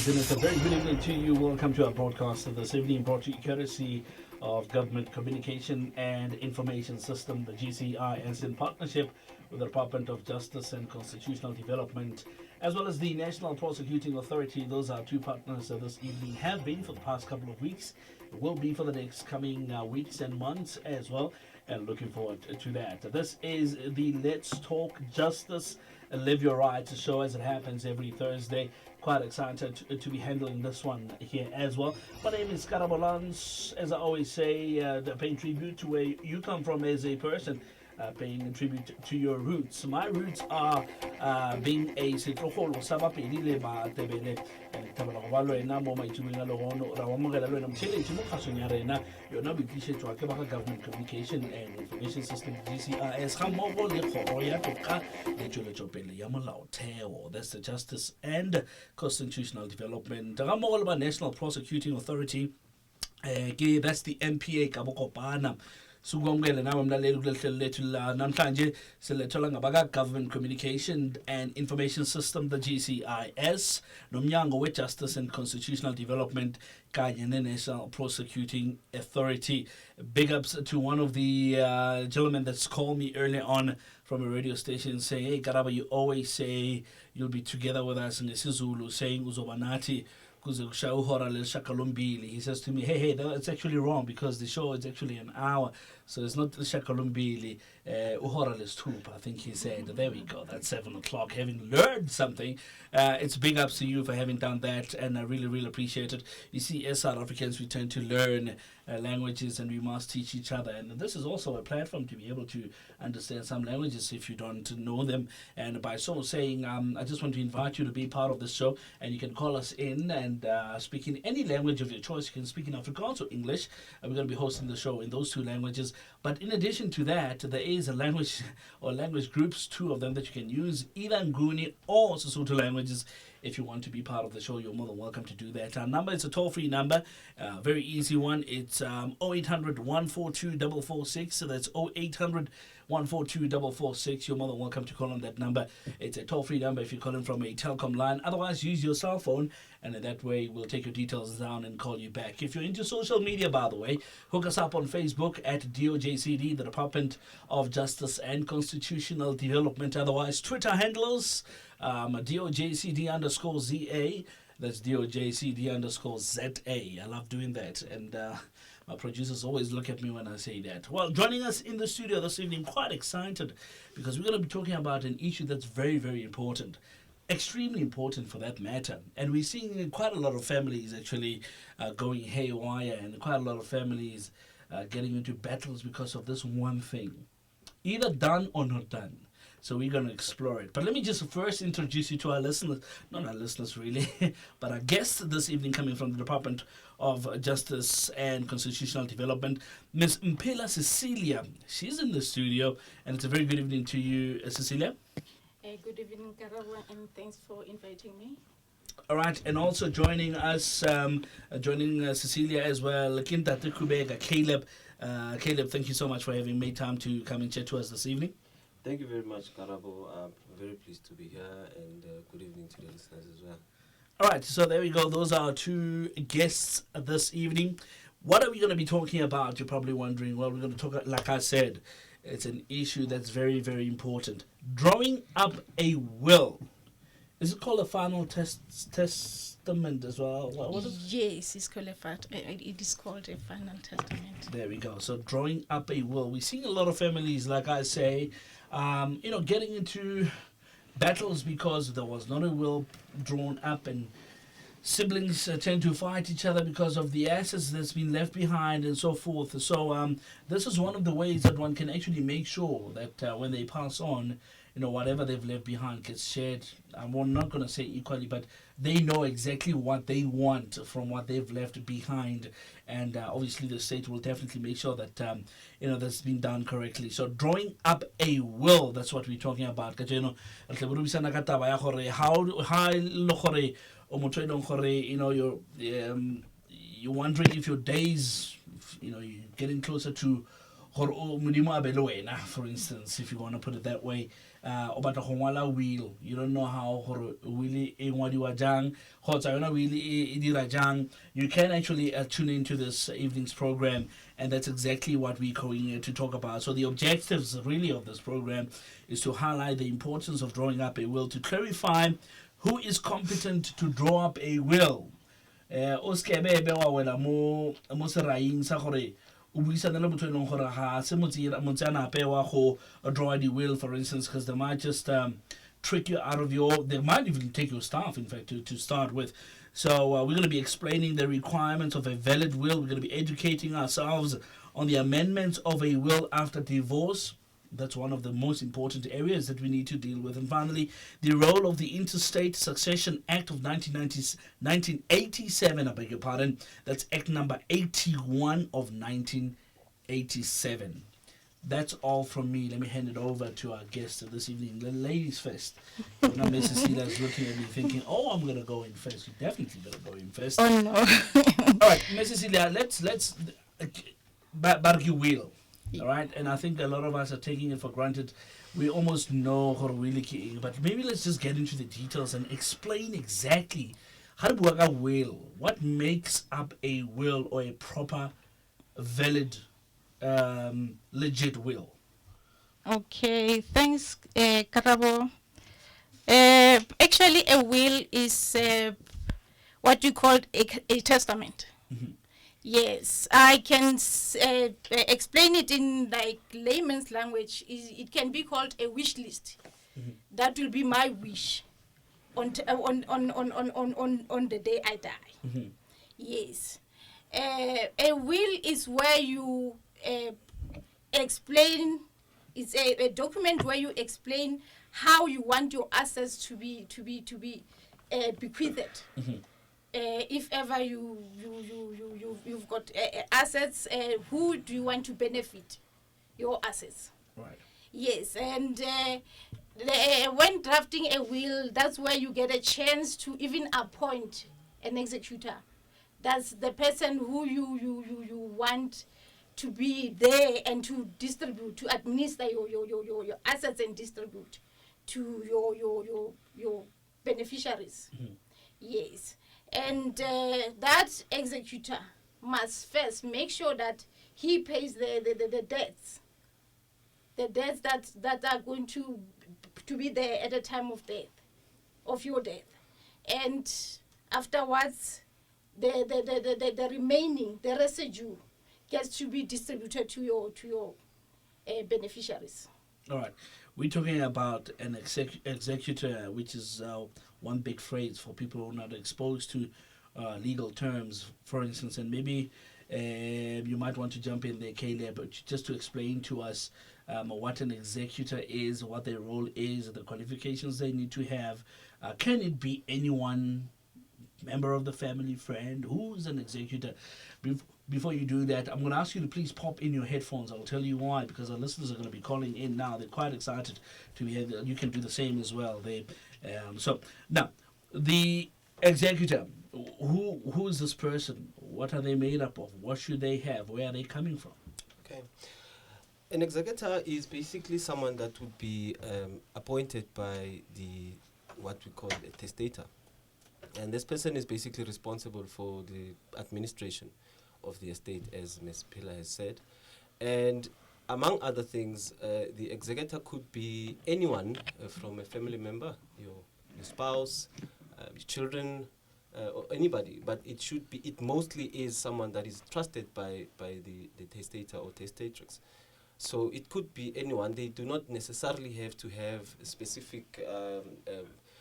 and it's a very good evening to you. Welcome to our broadcast this evening, brought to you courtesy of Government Communication and Information System, the GCIS, in partnership with the Department of Justice and Constitutional Development, as well as the National Prosecuting Authority. Those are two partners this evening, have been for the past couple of weeks, will be for the next coming weeks and months as well, and looking forward to that. This is the Let's Talk Justice, Live Your Rights show, as it happens every Thursday. Quite excited to be handling this one here as well. My name is Karabalans. As I always say, paying tribute to where you come from as a person, paying tribute to your roots. My roots are being a setlogolo sa bapedi le baTebele. Tabela go ba lwena mo maitshubeng a legono ra amogela lwena motheletši mo kgasong ya rena yona boitlišetšwa ke ba ga Government Communication and Information System, GCIS, ga mmogo le kgoro ya toka le tšweletšopele ya molaotheo. That's the Justice and Constitutional Development, ga mmogo le ba National Prosecuting Authority, that's the NPA ka bokopana. Sugongela nawe mlaleli kuleli lethu la namhlanje silethola ngabaka Government Communication and Information System, the GCIS, nomnyango we Justice and Constitutional Development kanye National Prosecuting Authority. Big ups to one of the gentlemen that's called me earlier on from a radio station saying, hey Garaba, you always say you'll be together with us in isiZulu, saying uzobanati. He says to me, hey, that's actually wrong because the show is actually an hour, so it's not the Shakalumbili, Uhorales Troop, I think he said. There we go, that's 7 o'clock. Having learned something, it's big ups to you for having done that, and I really, really appreciate it. You see, as South Africans, we tend to learn languages and we must teach each other, and this is also a platform to be able to understand some languages if you don't know them. And by so saying, I just want to invite you to be part of this show, and you can call us in and speak in any language of your choice. You can speak in Afrikaans or English, and we're going to be hosting the show in those two languages. But in addition to that, there is a language or language groups, two of them, that you can use, either Nguni or Sesotho languages. If you want to be part of the show, you're more than welcome to do that. Our number is a toll-free number, very easy one. It's 0800 142 446. So that's 0800 142 446. You're more than welcome to call on that number. It's a toll-free number if you're calling from a telecom line. Otherwise, use your cell phone, and in that way, we'll take your details down and call you back. If you're into social media, by the way, hook us up on Facebook at DOJCD, the Department of Justice and Constitutional Development. Otherwise, Twitter handles, DOJCD_ZA. That's DOJCD_ZA. I love doing that. And my producers always look at me when I say that. Well, joining us in the studio this evening, quite excited, because we're going to be talking about an issue that's very, very important. Extremely important for that matter. And we're seeing quite a lot of families actually going haywire, and quite a lot of families getting into battles because of this one thing. Either done or not done. So we're going to explore it. But let me just first introduce you to our listeners. Not our listeners, really, but our guest this evening, coming from the Department of Justice and Constitutional Development, Ms. Mpela Cecilia. She's in the studio, and it's a very good evening to you, Cecilia. Good evening, Karabo, and thanks for inviting me. All right, and also joining us, Cecilia as well, Kintate Kubega, Caleb. Caleb, thank you so much for having made time to come and chat to us this evening. Thank you very much, Karabo. I'm very pleased to be here, and good evening to the listeners as well. All right, so there we go. Those are our two guests this evening. What are we going to be talking about? You're probably wondering. Well, we're going to talk, like I said, it's an issue that's very, very important. Drawing up a will. Is it called a final testament as well? What was it? Yes, it is called a final testament. There we go. So drawing up a will. We're seeing a lot of families, like I say, getting into battles because there was not a will drawn up, and siblings tend to fight each other because of the assets that's been left behind and so forth. So this is one of the ways that one can actually make sure that when they pass on, whatever they've left behind gets shared. I'm not going to say equally, but they know exactly what they want from what they've left behind. And obviously the state will definitely make sure that, that's been done correctly. So drawing up a will, that's what we're talking about. You're wondering if your days, you're getting closer to gore modimo a be le wena, for instance, if you want to put it that way. O batla go ngwala will, you don't know how gore will e ngwadiwa jang kgotsa yona will e dira jang. You can actually tune into this evening's program, and that's exactly what we're going here to talk about. So the objectives really of this program is to highlight the importance of drawing up a will, to clarify who is competent to draw up a will. O se be wa wela mo seraing sa gore o buisana le motho e leng gore ga se motseanape wa go draw the will, for instance, because they might just trick you out of they might even take your staff, in fact, to start with. So we're going to be explaining the requirements of a valid will. We're going to be educating ourselves on the amendments of a will after divorce. That's one of the most important areas that we need to deal with. And finally, the role of the Interstate Succession Act of 1987, I beg your pardon. That's Act number 81 of 1987. That's all from me. Let me hand it over to our guest this evening. The ladies first. Now, Mrs. Cecila's looking at me thinking, oh, I'm going to go in first. You definitely better go in first. Oh, no. All right, Mrs. Cecilia, let's bargain will. All right, and I think a lot of us are taking it for granted. We almost know how to really key, but maybe let's just get into the details and explain exactly how to work a will. What makes up a will or a proper, valid, legit will? Okay, thanks, Karabo. Actually, a will is what you call a testament. Mm-hmm. Yes, I can explain it in like layman's language. It can be called a wish list. Mm-hmm. That will be my wish on the day I die. Mm-hmm. Yes, a will is where you explain. It's a document where you explain how you want your assets to be bequeathed. Mm-hmm. If ever you've got assets, who do you want to benefit your assets? Right. Yes, and when drafting a will, that's where you get a chance to even appoint an executor. That's the person who you want to be there and to distribute, to administer your assets and distribute to your beneficiaries. Mm-hmm. Yes. And that executor must first make sure that he pays the debts that are going to be there at the time of your death, and afterwards the remaining, the residue, gets to be distributed to your beneficiaries. All right. We're talking about an executor, which is one big phrase for people who are not exposed to legal terms, for instance. And maybe you might want to jump in there, Caleb, but just to explain to us what an executor is, what their role is, the qualifications they need to have. Can it be anyone, member of the family, friend? Who's an executor? Before you do that, I'm going to ask you to please pop in your headphones. I'll tell you why, because our listeners are going to be calling in now. They're quite excited to be here. You can do the same as well. So now, the executor, who is this person? What are they made up of? What should they have? Where are they coming from? Okay. An executor is basically someone that would be appointed by what we call a testator. And this person is basically responsible for the administration of the estate, as Ms. Pilla has said. And among other things, the executor could be anyone from a family member, your spouse, your children, or anybody. But it mostly is someone that is trusted by the testator or testatrix. So it could be anyone. They do not necessarily have to have specific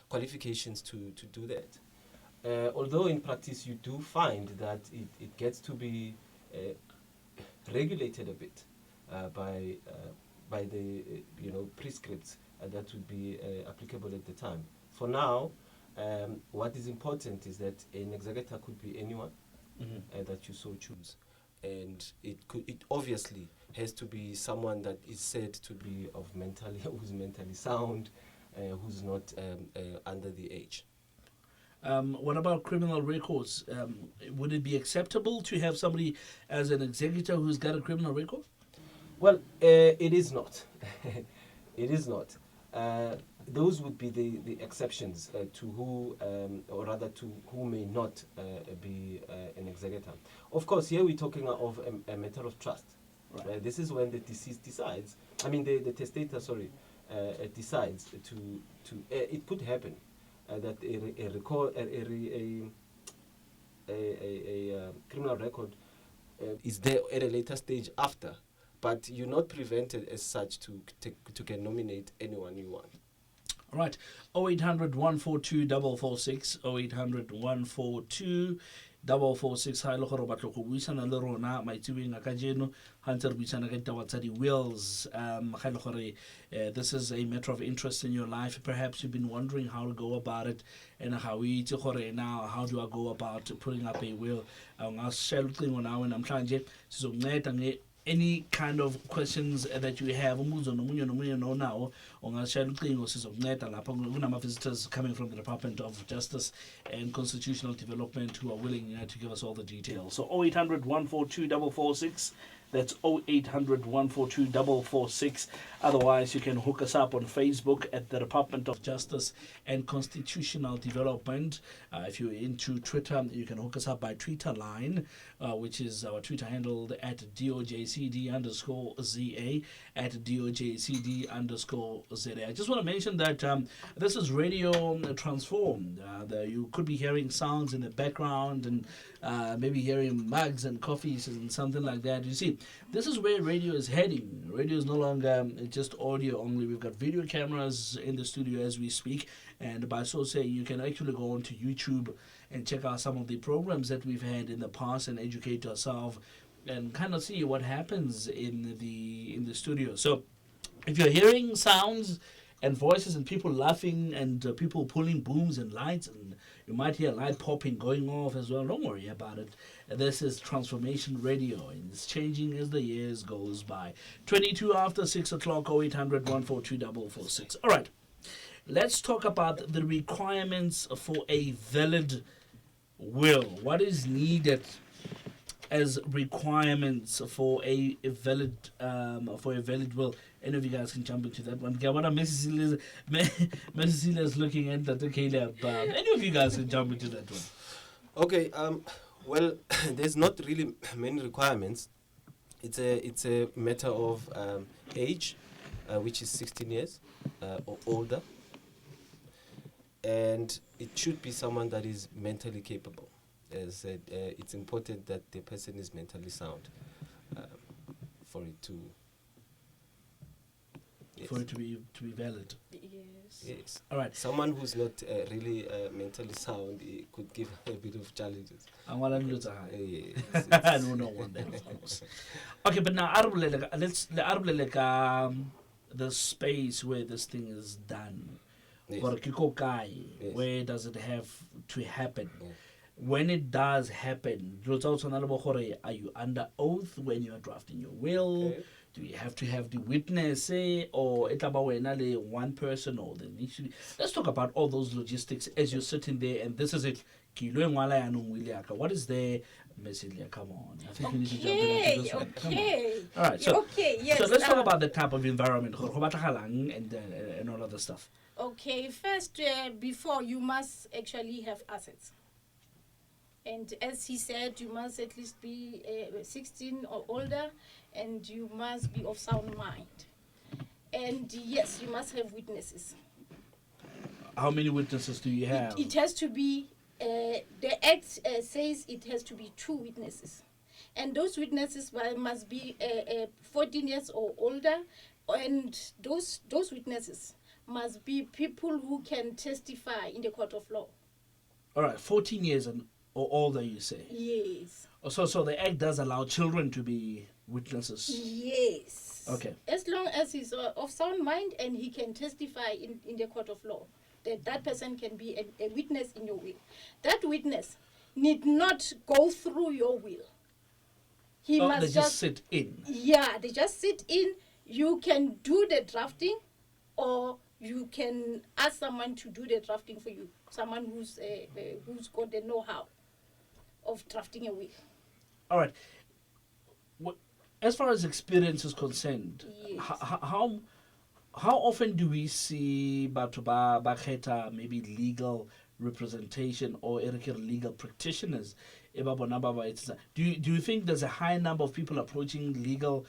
qualifications to do that. Although in practice you do find that it gets to be regulated a bit by the prescripts that would be applicable at the time. For now, what is important is that an executor could be anyone that you so choose, and it obviously has to be someone that is said to be who's mentally sound, who's not under the age. What about criminal records? Would it be acceptable to have somebody as an executor who's got a criminal record? Well, it is not. It is not. Those would be the exceptions to who, or rather to who may not be an executor. Of course, here we're talking of a matter of trust. Right. This is when the deceased decides, the testator, sorry, decides to it could happen that a criminal record is there at a later stage after, but you're not prevented as such to can nominate anyone you want. All right. 0800 142 446 0800 142 446 ha e le gore o batla go buisana le rona maitsebeng a ka jeno ga ntse re buisana ka ditaba tsa di-wills ga e le gore this is a matter of interest in your life. Perhaps you've been wondering how to go about it and how itse gore now how do I go about putting up a will. Ngashare ucingo nawe namhlanje sizokunceda any kind of questions that you have. Umbuzo nomunye nawo ungashayela ucingo sizokunceda lapha. Kunama visitors coming from the Department of Justice and Constitutional Development who are willing to give us all the details. So 0800 142 446. That's 0800 142 446. Otherwise, you can hook us up on Facebook at the Department of Justice and Constitutional Development. If you're into Twitter, you can hook us up by Twitter line, which is our Twitter handle at DOJCD_ZA, at DOJCD_ZA. I just want to mention that this is Radio Transformed. You could be hearing sounds in the background and maybe hearing mugs and coffees and something like that. You see, this is where radio is heading. Radio is no longer just audio only. We've got video cameras in the studio as we speak, and by so saying, you can actually go onto YouTube and check out some of the programs that we've had in the past and educate yourself and kind of see what happens in the studio. So if you're hearing sounds and voices and people laughing and people pulling booms and lights, and you might hear a light popping going off as well, don't worry about it. This is Transformation Radio, and it's changing as the years goes by. 22 after 6 o'clock, 0800 142 446. All right, let's talk about the requirements for a valid will. What is needed as requirements for a valid will? Any of you guys can jump into that one. Mrs. Cecilia is looking at that. Okay, any of you guys can jump into that one. Okay. Well, there's not really many requirements. It's a matter of age, which is 16 years or older, and it should be someone that is mentally capable. As said, it's important that the person is mentally sound for it to. Yes. For it to be valid. Yes. Yes. All right. Someone who's not really mentally sound, it could give a bit of challenges. I want to lose a high. Yes, I don't know one that, of course. Okay, but now let's the space where this thing is done. Yes. Yes. Where does it have to happen? Yes. When it does happen, are you under oath when you are drafting your will? Okay. Do you have to have the witness, or one person, or the needs to be? Let's talk about all those logistics as you're sitting there, and this is it. What is there? Mesilia, come on. I think we need to jump into this one. Come on. All right, so yes. So let's talk about the type of environment and all other stuff. Okay, first, before you must actually have assets. And as he said, you must at least be 16 or older, and you must be of sound mind. And yes, you must have witnesses. How many witnesses do you have? It has to be, the Act says it has to be 2 witnesses. And those witnesses must be 14 years or older, and those witnesses must be people who can testify in the court of law. All right, 14 years or older, you say? Yes. So the Act does allow children to be witnesses? Yes. Okay. As long as he's of sound mind and he can testify in the court of law, that person can be a witness in your will. That witness need not go through your will. He must they just sit in? Yeah, they just sit in. You can do the drafting, or you can ask someone to do the drafting for you. Someone who's got the know-how of drafting a will. All right. As far as experience is concerned, Yes. how often do we see batho ba kgetha maybe legal representation or legal practitioners? E ba bona ba ba etsa- Do you think there's a high number of people approaching legal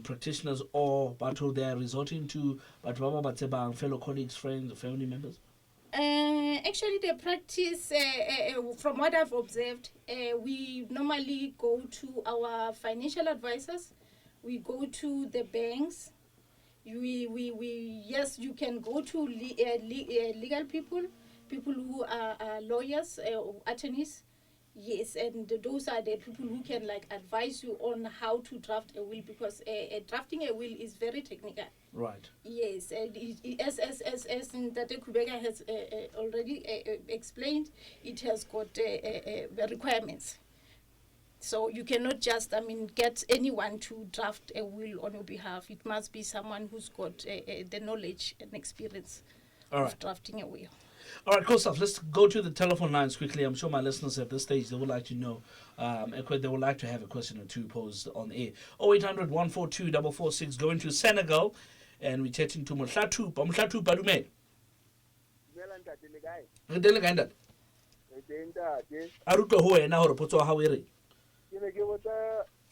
practitioners, or batho they are resorting to batho ba ba tsebang, fellow colleagues, friends, or family members? Actually, the practice, from what I've observed, we normally go to our financial advisors, we go to the banks, yes, you can go to legal people, people who are lawyers, attorneys. Yes, and those are the people who can like advise you on how to draft a will, because drafting a will is very technical. Right. Yes, and as Tate Kubeka has already explained, it has got requirements. So you cannot just, get anyone to draft a will on your behalf. It must be someone who's got the knowledge and experience All of right. drafting a will. All right, cool stuff. Let's go to the telephone lines quickly. I'm sure my listeners at this stage, they would like to know, they would like to have a question or two posed on air. 0800 142 446, going to Senegal, and we're chatting to Mhlatupa. Mhlatupa, Dumele. Re teng le kae ntate? A re utlwe ho wena hore potso ya hao e reng? ke ne ke botsa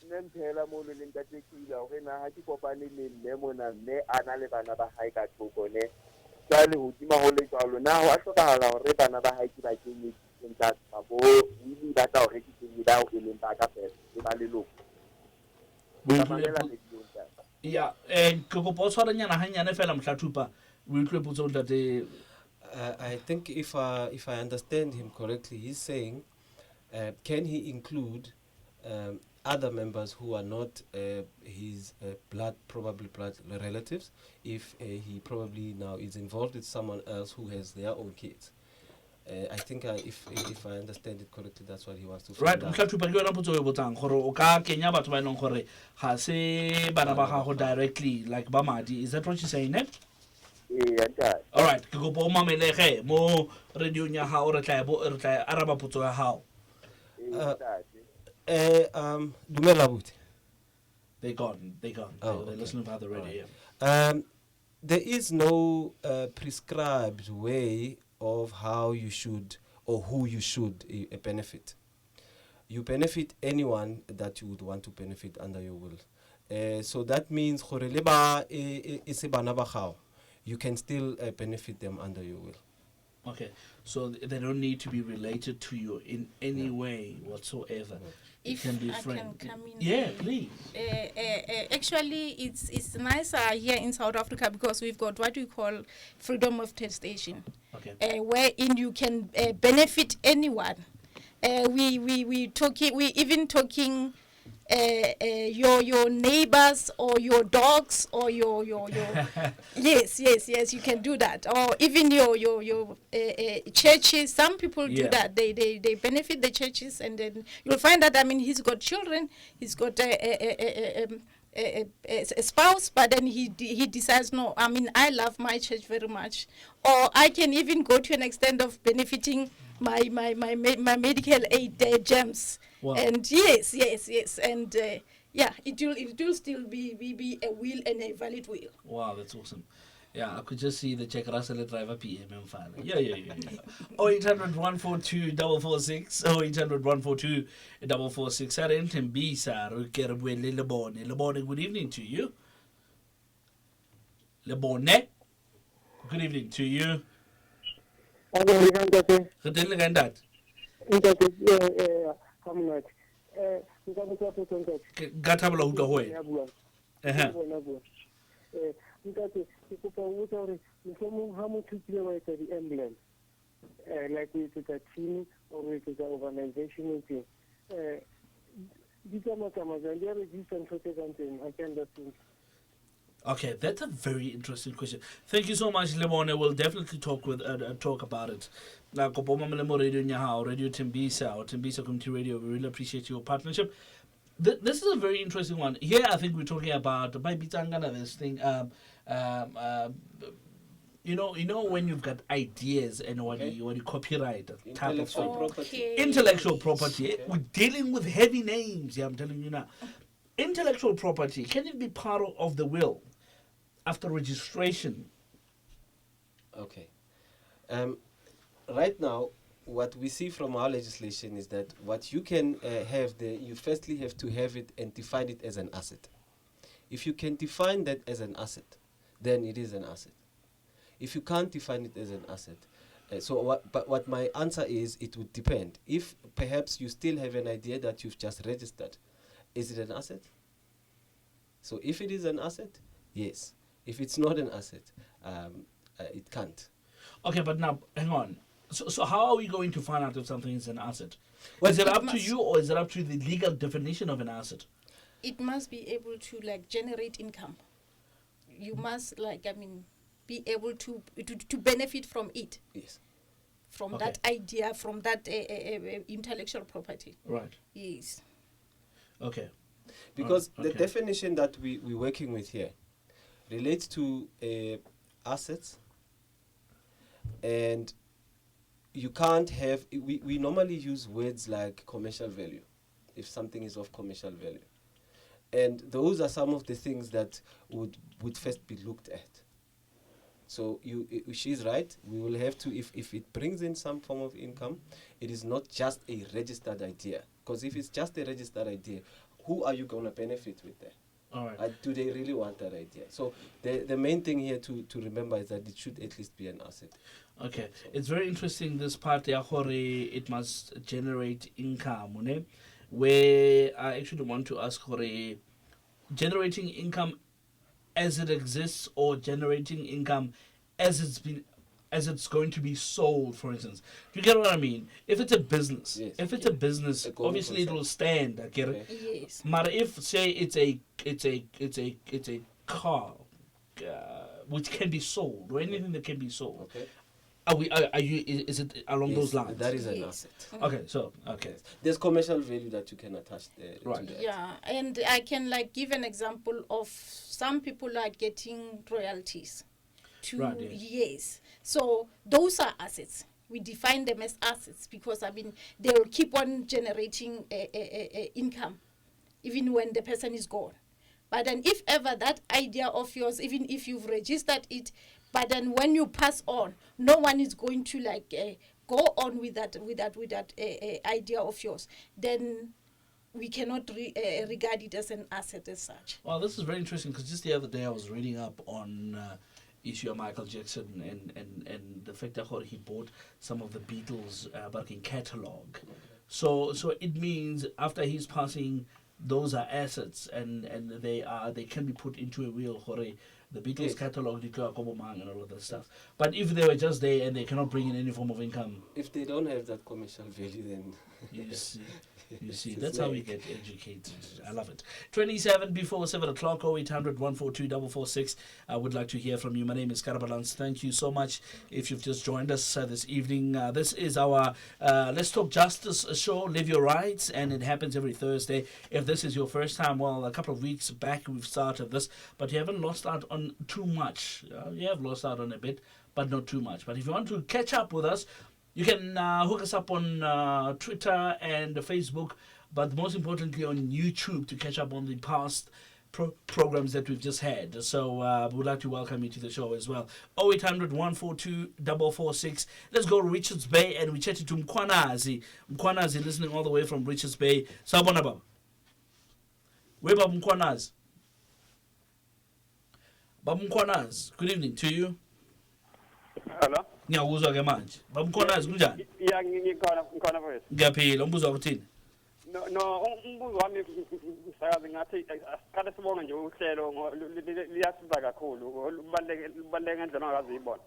nempela mo le leng ka tekila gore na ha ke kopane le mme mona mme a na le bana ba hae ka thoko ne jwale hodima ho le jwalo na ho a hlokahala hore bana ba hae ke ba kenye tsa bo wili ba tla hore ke kenye ba o leng ba ka fela le ba leloko ba mamela le dintsa. Ya, ke kopa o tshwaranyana hanyane fela Mhlatupa, o utlwe potso ntate. I think if I understand him correctly, he's saying, can he include other members who are not his probably blood relatives, if he probably now is involved with someone else who has their own kids? I think if I understand it correctly, that's what he wants to Right, find out. Mhlatupa ke yona potso e botsang gore o ka kenya batho ba eleng gore ga se bana ba gago directly, like ba madi. Is that what you're saying, eh? Ntate. All right, ke kopa o mamelege mo radio ya hao, re tla araba potso ya hao. Ntate. Dumela abuti. They gone. They're okay. listening by the radio. There is no prescribed way of how you should or who you should benefit. You benefit anyone that you would want to benefit under your will. So that means gore le ba e se bana ba gago, you can still benefit them under your will. Okay, so they don't need to be related to you in any way whatsoever. It If can be I friend. can come in. Yeah, please. Actually, it's nicer here in South Africa because we've got what we call freedom of testation, Okay. wherein you can benefit anyone. We even talking your neighbors or your dogs or your yes, you can do that, or even your churches. Some people do Yeah. that. They benefit the churches, and then you'll find that he's got children, he's got a spouse, but then he decides, no, I love my church very much, or I can even go to an extent of benefiting my medical aid gems. Wow. And yes, and it will still be a will and a valid will. Wow, that's awesome. Yeah, I could just see the Czech Russell driver PM and file. Yeah. 0800 142 446. 0800 142 446. Mbisa, Lebone, good evening to you. Lebone, good evening to you. Good evening, that. Gatabla Ugahoy. Ntate, ke kopa ho botsa hore mohlomong ha motho kile wa etsa di-emblem like o etsetsa team or o etsetsa organization e teng di tsamaya jang di a register ntho tse kang teng I can understand. Okay, that's a very interesting question. Thank you so much, Lebone. We'll definitely talk about it. Like Radio Nyahao, Radio Tembisa, or Tembisa Community Radio. We really appreciate your partnership. This is a very interesting one. Here, I think we're talking about this thing. You know when you've got ideas and when you copyright type of thing. Okay. Intellectual property. We're dealing with heavy names. Yeah, I'm telling you now. intellectual property, can it be part of the will after registration? Okay. Right now, what we see from our legislation is that what you can have there, you firstly have to have it and define it as an asset. If you can define that as an asset, then it is an asset. If you can't define it as an asset, but what my answer is, it would depend. If perhaps you still have an idea that you've just registered, is it an asset? So if it is an asset, yes. If it's not an asset, it can't. Okay, but now, hang on. So how are we going to find out if something is an asset? Well, is it it up to must- you, or is it up to the legal definition of an asset? It must be able to like generate income. You must be able to benefit from it, Yes. from Okay. that idea, from that intellectual property. Right. Yes. Okay. Because okay. the definition that we're working with here relates to assets, and you can't have, we normally use words like commercial value, if something is of commercial value. And those are some of the things that would first be looked at. So she's right, we will have to, if it brings in some form of income, it is not just a registered idea. Because if it's just a registered idea, who are you going to benefit with that? All right. Do they really want that idea? So the main thing here to remember is that it should at least be an asset. Okay. It's very interesting, this part, it must generate income, ne? Where I actually want to ask, generating income as it exists, or generating income as it's going to be sold, for instance. Do you get what I mean? If it's a business, Yes. if it's a business, A going obviously it concern. will stand. I get it. Okay. Yes. But if say it's a car, which can be sold, or anything that can be sold, Okay. are you? Is it along Yes, those lines? that is an Yes. asset. Okay. So okay. Yes. There's commercial value that you can attach there. Right. To that. Yeah, and I can give an example of some people are getting royalties. Right, yes. Yes. So those are assets. We define them as assets because they will keep on generating income even when the person is gone. But then if ever that idea of yours, even if you've registered it, but then when you pass on, no one is going to go on with that idea of yours. Then we cannot regard it as an asset as such. Well, this is very interesting because just the other day I was reading up on issue of Michael Jackson and the fact that he bought some of the Beatles working catalog. So it means after his passing, those are assets and they can be put into a will. The Beatles Yes. catalog, and all of that stuff. But if they were just there and they cannot bring in any form of income, If they don't have that commercial value, then you see. You see, It's that's how we like- get educated. I love it. 27 before 7 o'clock, 0800 142 446. I would like to hear from you. My name is Karabalans. Thank you so much if you've just joined us this evening. This is our Let's Talk Justice show, Live Your Rights, and it happens every Thursday. If this is your first time, well, a couple of weeks back we've started this, but you haven't lost out on too much. You have lost out on a bit, but not too much. But if you want to catch up with us, you can hook us up on Twitter and Facebook, but most importantly on YouTube to catch up on the past programs that we've just had. So we'd like to welcome you to the show as well. 0800 142 446. Let's go to Richards Bay and we chatted to Mkwanazi. Mkwanazi listening all the way from Richards Bay. Sabona baba. Where Baba Mkwanazi? Baba Mkwanazi, good evening to you. Hello? Ngiyakuzwa ke manje. Baba Mkwanazi kunjani? Yeah, ngikhona mfowethu. Ngiyaphila, umbuzo wakho uthini? No, umbuzo wami msakazi ngathi asiqale sibonge nje uhlelo liyasiza kakhulu. Lubaluleke ngendlela ongazuyibona.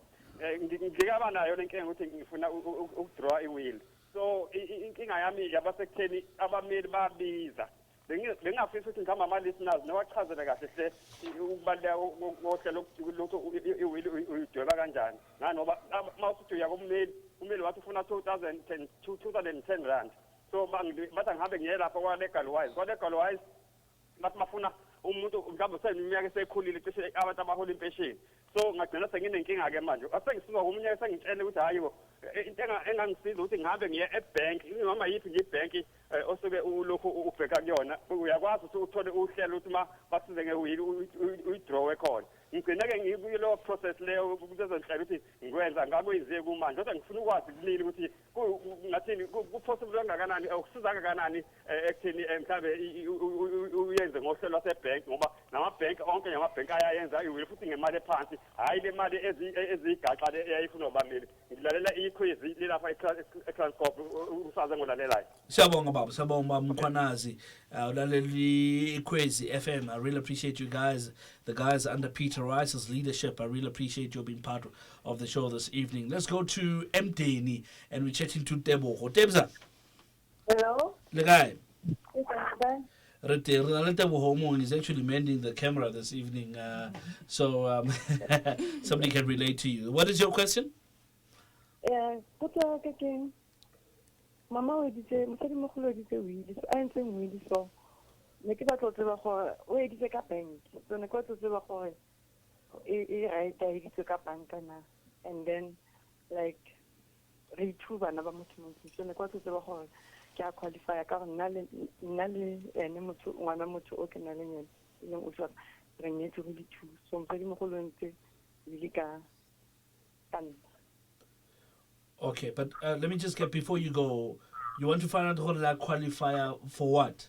Ngikaba nayo lenkinga ukuthi ngifuna ukudraw iwill. So inkinga yami yabasekutheni abameli babiza. Bengingafisa ukuthi ngihamba ama-listeners nowachazele kahle hle ukubaluleka kohlelo ukuthi iwill uyidweba kanjani. Nganoba mawusuthi uya kummeli, ummeli wathi ufuna 210 rand. So bathi ngihambe ngiye lapho kwa-legal wise. Kwa-legal wise bathi bafuna umuntu mhlawumbe seniminyaka esekhulile cishe abantu abahola impesheni so ngagcina senginenkinga-ke manje asengisuka komunye sengitshele ukuthi hayi bo into engangisiza ukuthi ngihambe ngiye ebhenki noma yiphi nje ibhenki osuke ulokhu ubheka kuyona uyakwazi ukuthi uthole uhlelo ukuthi ma basize ngewili uyidrowe khona ngigcina-ke ngikuyileyo process leyo kuzezonhlelo ukuthi ngikwenza ngakwenziye kumanje kodwa ngifuna ukwazi kulili ukuthi ngathini ku-possible kangakanani ukusiza kangakanani ekutheni mhlawumbe uyenze ngohlelo lwasebhenki ngoba namabhenki onke namabhenki ayayenza iwili futhi ngemali ephansi hhayi le mali eziyigaxa eyayifuna ubameli ngilalela ikhwezi lilapha etranscorp usaze ngolalelayo. Siyabonga baba, siyabonga baba Mkhwanazi. Ulaleli ikhwezi FM. I really appreciate you guys. The guys under Peter Rice's leadership. I really appreciate you being part of the show this evening. Let's go to Mdeni and we're chatting to Tebogo. Tebza. Hello. Le guy. Yes, Tebogo is actually mending the camera this evening, so somebody can relate to you. What is your question? Mama, we did mosadi mogolo o ditse wili so a entseng wili so ne ke batla go tseba gore o editse ka bank so ne ke batla go tseba gore e right a editse ka banka na and then like re two bana ba motho motho so ne ke batla go tseba gore ke a qualify ka gore nna le ene motho ngwana motho o ke na le yena e leng o tswa re nyetse go di two so mosadi mogolo o ntse wili ka nna. Okay, but let me just get, before you go, you want to find out how that qualifier for what?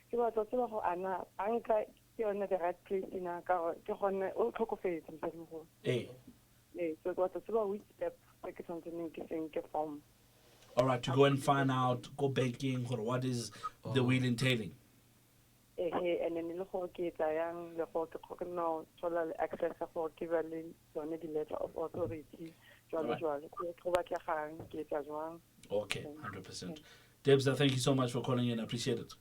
Ke batla tseba go ana banka ke yone the right place ina ka ke gone o tlhokofetse mosadi mogolo. So ke batla tseba which step ke something ke seng ke form. All right, to go and find out, go banking, or what is the will entailing? And then le go ke tsa yang le go ke no thola access go ke ba le yone di letter of authority. Right. Okay, 100%. Debs, thank you so much for calling in. I appreciate it.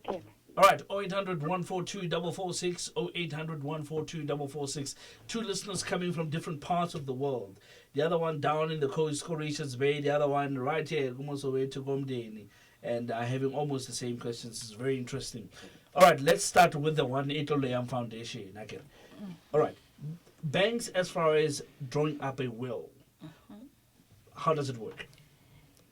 Okay. All right, 0800 142 446, 0800 142 446. Two listeners coming from different parts of the world. The other one down in the Coast Richards Bay, the other one right here, almost away to Gomdeni, and having almost the same questions. It's very interesting. All right, let's start with the one Etoleam Foundation. Okay. All right. Banks, as far as drawing up a will, how does it work?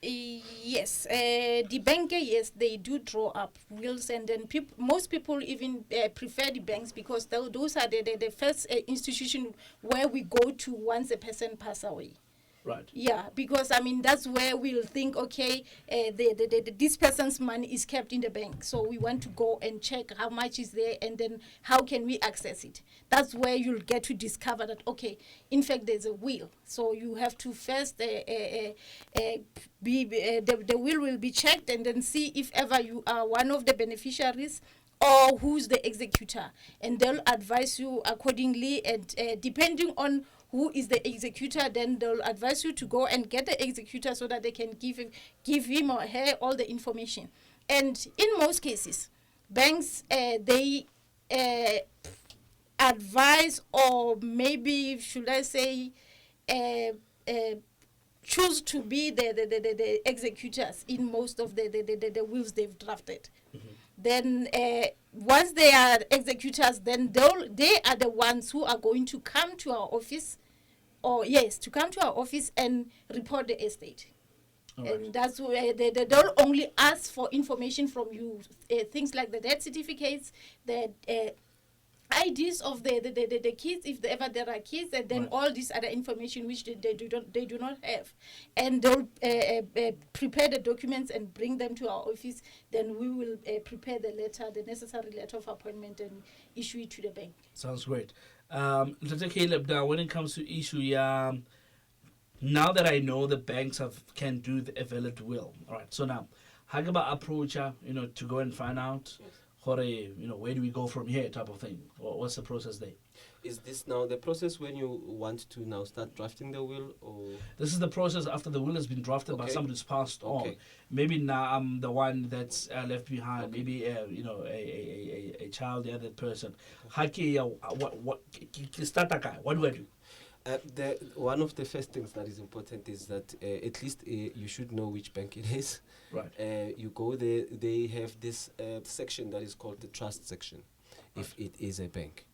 Yes, the banker, yes, they do draw up wills, and then most people even prefer the banks because those are the first institution where we go to once a person passes away. Right. Yeah, because I mean that's where we'll think, okay, this person's money is kept in the bank, so we want to go and check how much is there, and then how can we access it. That's where you'll get to discover that, okay, in fact there's a will. So you have to first the will be checked, and then see if ever you are one of the beneficiaries or who's the executor, and they'll advise you accordingly, and depending on who is the executor, then they'll advise you to go and get the executor so that they can give him or her all the information. And in most cases, banks, they advise, or maybe should I say, choose to be the executors in most of the wills they've drafted. Mm-hmm. Then once they are executors, then they are the ones who are going to come to our office, and report the estate. Right. And that's where they'll only ask for information from you, things like the death certificates, the IDs of the kids, if ever there are kids, and then all this other information which they do not have, and they'll prepare the documents and bring them to our office. Then we will prepare the necessary letter of appointment, and issue it to the bank. Sounds great. Caleb, now when it comes to issue, now that I know the banks can do a valid will, all right. So now, how about approach to go and find out? Yes. Where do we go from here, type of thing? Or what's the process there? Is this now the process when you want to now start drafting the will, or this is the process after the will has been drafted by somebody who's passed on? Maybe now I'm the one that's left behind. Maybe a child, the other person. What do I do? One of the first things that is important is that at least you should know which bank it is. Right. You go there, they have this section that is called the trust section, if it is a bank.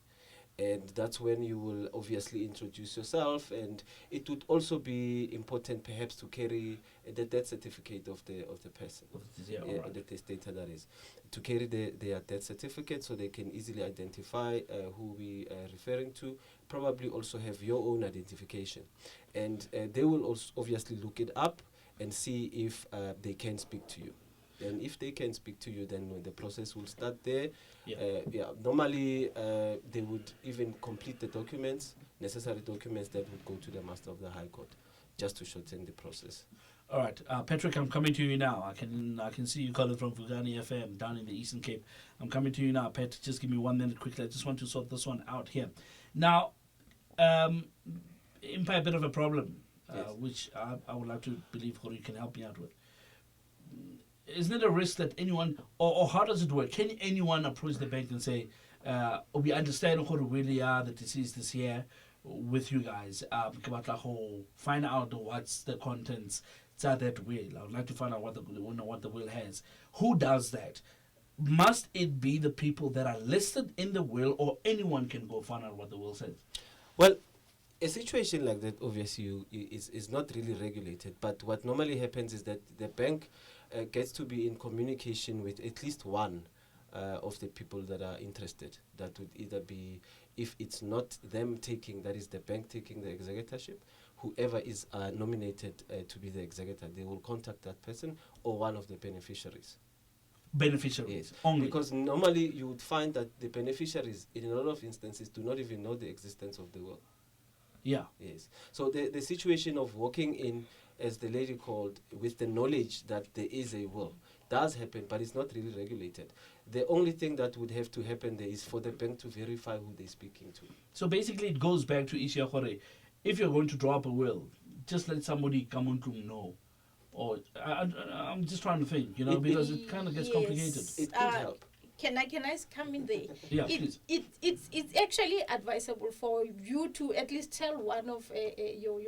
And that's when you will obviously introduce yourself, and it would also be important perhaps to carry the death certificate of the person, Yeah, all right. the testator, that is, to carry their death certificate so they can easily identify who we are referring to. Probably also have your own identification, and they will also obviously look it up and see if they can speak to you. And if they can speak to you, then the process will start there. Yeah. Normally, they would even complete the necessary documents that would go to the Master of the High Court, just to shorten the process. All right, Patrick, I'm coming to you now. I can see you calling from Vugani FM down in the Eastern Cape. I'm coming to you now, Pat. Just give me 1 minute quickly. I just want to sort this one out here. Now, in a bit of a problem, Yes. which I would like to believe you can help me out with. Isn't it a risk that anyone, or how does it work? Can anyone approach the bank and say, we understand who really are, the deceased is here with you guys. Find out what's the contents to that will. I would like to find out what the will has. Who does that? Must it be the people that are listed in the will, or anyone can go find out what the will says? Well, a situation like that obviously is not really regulated, but what normally happens is that the bank gets to be in communication with at least one of the people that are interested. That would either be, if it's not them taking, that is the bank taking the executorship, whoever is nominated to be the executor, they will contact that person or one of the beneficiaries. Beneficiaries Yes, only. because normally you would find that the beneficiaries, in a lot of instances, do not even know the existence of the will. Yeah. Yes. So the situation of walking in, as the lady called, with the knowledge that there is a will does happen, but it's not really regulated. The only thing that would have to happen there is for the bank to verify who they're speaking to. So basically, it goes back to Ishiakore. If you're going to draw up a will, just let somebody come on to know. Or I'm just trying to think, because it kind of gets complicated. It could help. Can I come in there? Yeah, please. It's actually advisable for you to at least tell one of your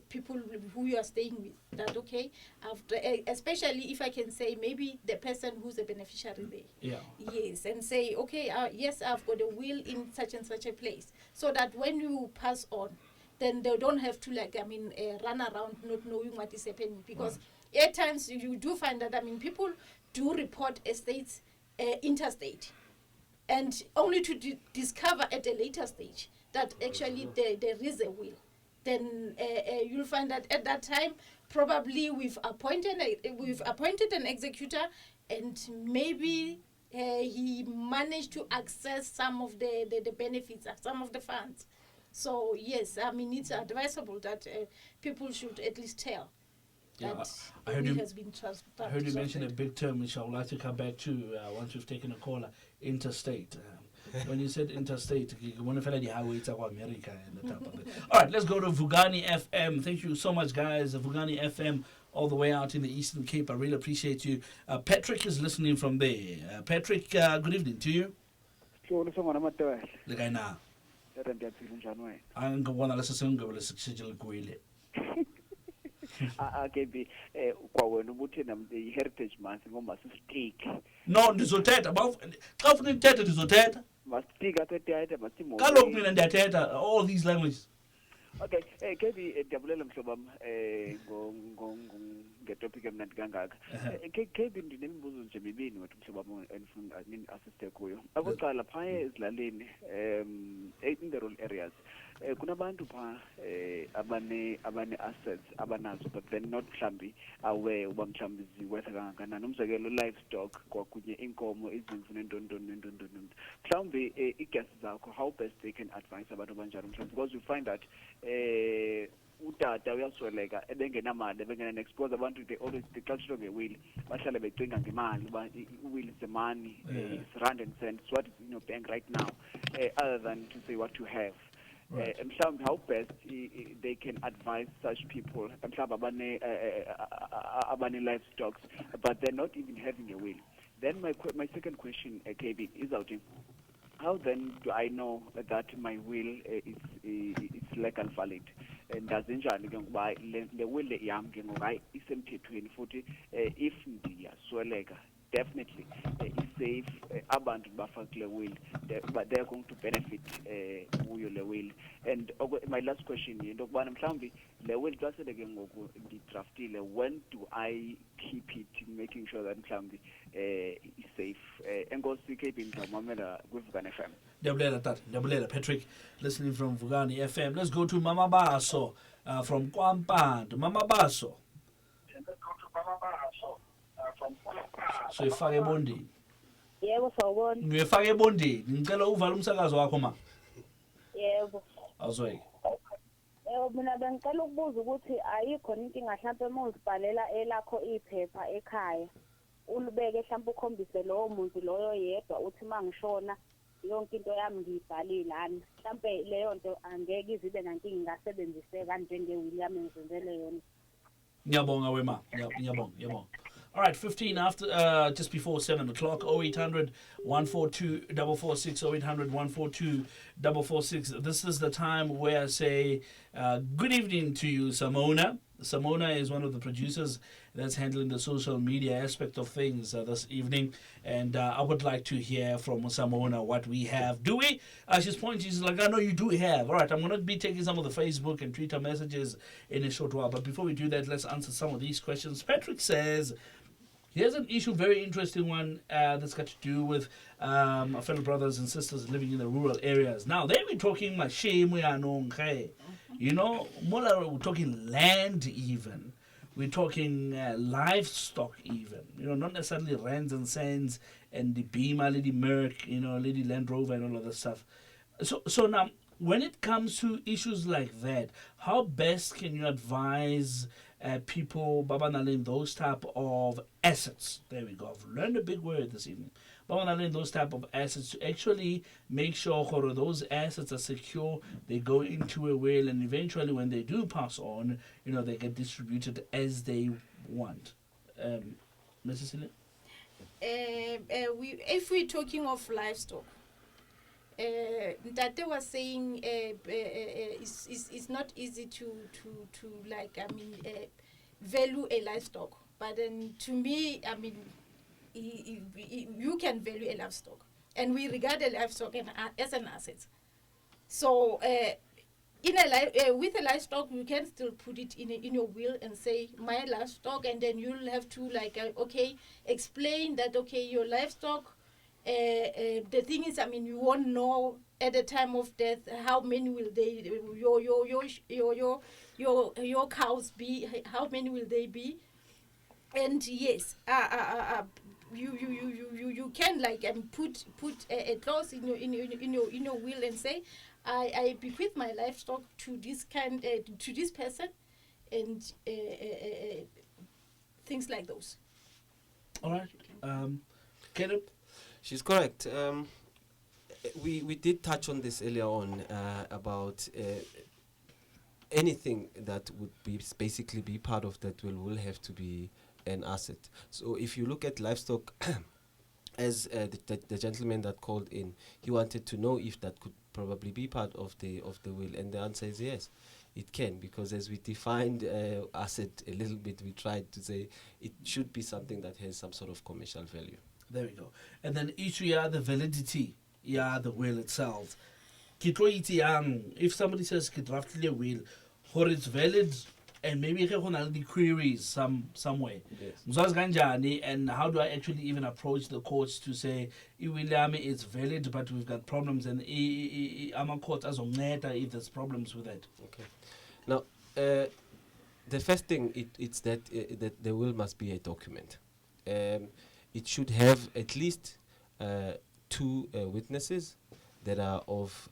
people who you are staying with that, okay, after, especially if I can say maybe the person who's a beneficiary there. Yeah. Yes, and say, okay, yes, I've got a will in such and such a place, so that when you pass on, then they don't have to run around not knowing what is happening, because at times you do find that people do report estates interstate, and only to discover at a later stage that actually there is a will. Then you'll find that at that time probably we've appointed an executor, and maybe he managed to access some of the benefits, some of the funds. So yes, it's advisable that people should at least tell that I heard the will you- has been transferred. I heard you mention a big term which I would like to come back to once we've taken a caller, interstate. When you said interstate, you want to feel like the highway to America and the type of it. All right, let's go to Vugani FM. Thank you so much, guys. Vugani FM, all the way out in the Eastern Cape. I really appreciate you. Patrick is listening from there. Patrick, good evening to you. The guy now. I'm going to listen to the akebe kwawena ukuthi the heritage month ngoma sispeak no ndizothetha xa ufuna ndithethe ndizothetha maspeak athethe masimo kaloku mina ndiyathetha all these languages. Okay, kebi dabulela mhlobam ngetopic emnandi kangaka. Kebi ndinemibuzo nje mibini wethu mhlobam endifuna assist kuyo. Akuqala phaya ezilalini in the rural areas kunabantu pha abane assets abanazo, but then not mhlambi aware uba mhlambi ziwetha kangakanani, umzekelo livestock kwakunye inkomo, izimvu nentoni. Mhlambi iigesi zakho, how best they can advise abantu abanjalo mhlambi, because you find that utata uyasweleka ebengenamali ebengena-expose abantu they always xa kushilo ngewili bahlale becinga ngemali uba iwili is the money, it's rand and cents, what is in your bank right now, other than to say what you have. And how best they can advise such people, abane livestock, but they're not even having a will. Then my second question, KB, is out in how then do I know that my will is legal valid? Ndazenjani ke ngoba le will yami ke ngoba hayi isemthethweni futhi if ndiyasweleka definitely is safe abantu bafakile will but they're going to benefit kuyo le will. And my last question yinto kubana mhlawumbi le will xa sele ke ngoku ndidraftile, when do I keep it making sure that mhlawumbi is safe? Enkosi KP ngizamamela kwiVukani FM. Ndiyabulela tata, ndiyabulela Patrick, listening from Vukani FM. Let's go to Mama Baso from Kwampandu. Mama Baso. So ifake ebondeni. Yebo sawubona. Ngiyefaka ebondeni. Ngicela uvala umsakazo wakho ma. Yebo. Awuzweki. Mina bengicela ukubuza ukuthi ayikho inkinga mhlawumbe uma uzibhalela elakho iphepha ekhaya. Ulibeke mhlawumbe ukhombise lowo muntu loyo yedwa uthi mangishona yonke into yami ngiyibhalile ani. Mhlawumbe leyo nto angeke izibe nankinga ingasebenziseka njenge William ngizenzele yona. Ngiyabonga wema. Ngiyabonga. All right, 15 after, just before 7 o'clock, 0800 142 446, 0800 142 446. This is the time where I say good evening to you, Simona. Simona is one of the producers that's handling the social media aspect of things this evening. And I would like to hear from Simona what we have. Do we? She's pointing, she's like, I know you do have. All right, I'm going to be taking some of the Facebook and Twitter messages in a short while. But before we do that, let's answer some of these questions. Patrick says, here's an issue, very interesting one, that's got to do with our fellow brothers and sisters living in the rural areas. Now, they be talking you know, we're talking land even. We're talking livestock even. You know, not necessarily rands and cents and the Beamer, Lady Merc, you know, Lady Land Rover and all of that stuff. So now, when it comes to issues like that, how best can you advise people, Baba Nalin, those type of assets? There we go. I've learned a big word this evening. Baba Nalin, those type of assets to actually make sure those assets are secure. They go into a will, and eventually, when they do pass on, you know, they get distributed as they want. Mrs. Sile? If we're talking of livestock, Tate was saying it's not easy to value a livestock, but then to me, you can value a livestock, and we regard a livestock as an asset. So with a livestock, you can still put it in your will and say my livestock, and then you'll have to explain that your livestock. The thing is, you won't know at the time of death how many will your cows be, how many will they be, and yes, you can put a clause in your will and say I bequeath my livestock to this to this person, and things like those. All right, Caleb. She's correct. We did touch on this earlier on about anything that would basically be part of that will have to be an asset. So if you look at livestock, as the gentleman that called in, he wanted to know if that could probably be part of the will, and the answer is yes, it can, because as we defined asset a little bit, we tried to say it should be something that has some sort of commercial value. There we go. And then the validity, the will itself. If somebody says a will, or it's valid, and maybe the queries somewhere. Yes. And how do I actually even approach the courts to say it's valid, but we've got problems, and I'm a court as if there's problems with that. Okay. Now, the first thing it's that the will must be a document. It should have at least 2 witnesses that are of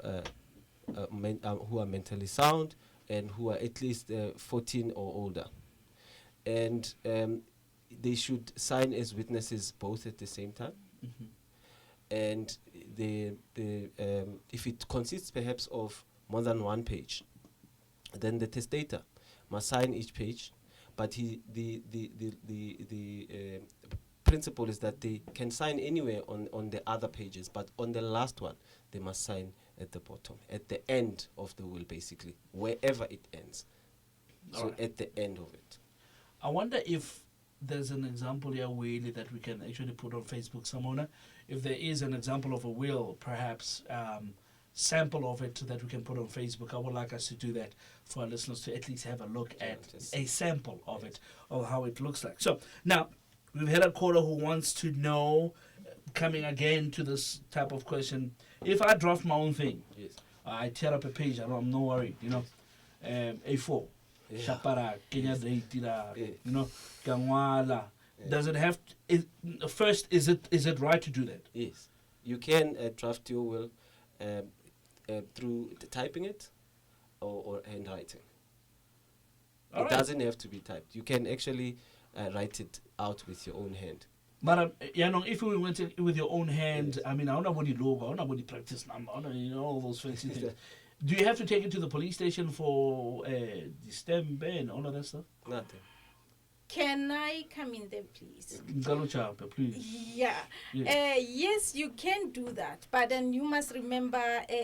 who are mentally sound and who are at least 14 or older, and they should sign as witnesses both at the same time. Mm-hmm. And if it consists perhaps of more than 1 page, then the testator must sign each page, but the principle is that they can sign anywhere on the other pages, but on the last one, they must sign at the bottom, at the end of the will, basically, wherever it ends. So Alright. at the end of it. I wonder if there's an example here, Whaley, that we can actually put on Facebook, Simona. If there is an example of a will, perhaps sample of it that we can put on Facebook. I would like us to do that for our listeners to at least have a look at a sample of it, of how it looks like. So now, we've had a caller who wants to know, coming again to this type of question, if I draft my own thing, Yes. I tear up a page, I'm no worried, A4. Yeah. Shapara, Kenya date, Yeah. Gangwala. Yeah. Does it have first, is it right to do that? Yes. You can draft your will through typing it or handwriting. All It right. doesn't have to be typed. You can actually write it out with your own hand. But if we went in with your own hand, I mean, I don't know what you logo, I don't know what you practice number, I don't know, all those fancy things. Do you have to take it to the police station for the stamp and all of that stuff? Nothing. Can I come in there, please? Ngalo Chapa, please. Yeah. Yeah. Yes, you can do that. But then you must remember,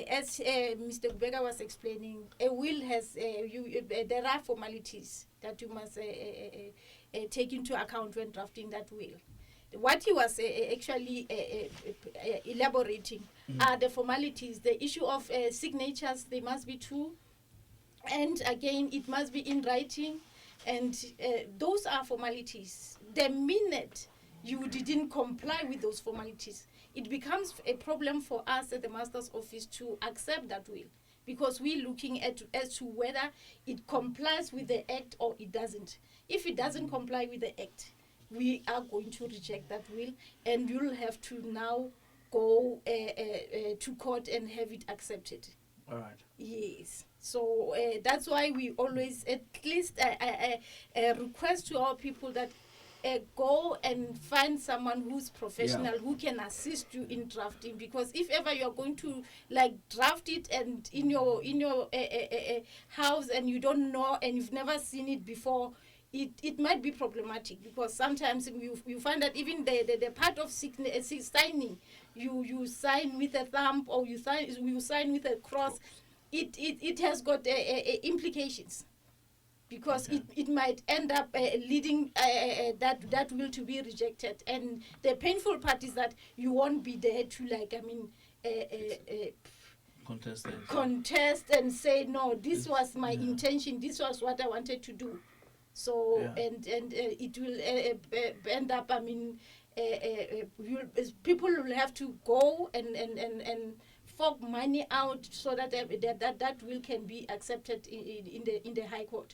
as Mr. Kubeka was explaining, a will has, there are formalities that you must take into account when drafting that will. What he was actually elaborating are the formalities. The issue of signatures, they must be true. And again, it must be in writing. And those are formalities. The minute you didn't comply with those formalities, it becomes a problem for us at the Master's Office to accept that will, because we're looking at as to whether it complies with the Act or it doesn't. If it doesn't comply with the Act, we are going to reject that will, and you'll have to now go to court and have it accepted. All right. Yes. So that's why we always at least request to our people that go and find someone who's professional, who can assist you in drafting, because if ever you're going to like draft it and in your house and you don't know and you've never seen it before, it might be problematic, because sometimes you find that even the part of signing, you sign with a thumb or you sign with a cross. It has got implications, because it might end up leading that will to be rejected, and the painful part is that you won't be there to contest and say, no, this was my intention, this was what I wanted to do. So and it will end up, I mean, people will have to go and fork money out so that that will can be accepted in the High Court.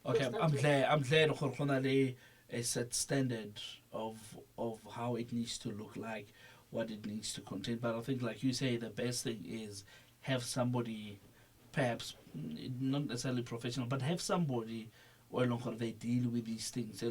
Okay, Yes, I'm glad a set standard of how it needs to look like, what it needs to contain. But I think, like you say, the best thing is have somebody, perhaps not necessarily professional, but have somebody where they deal with these things.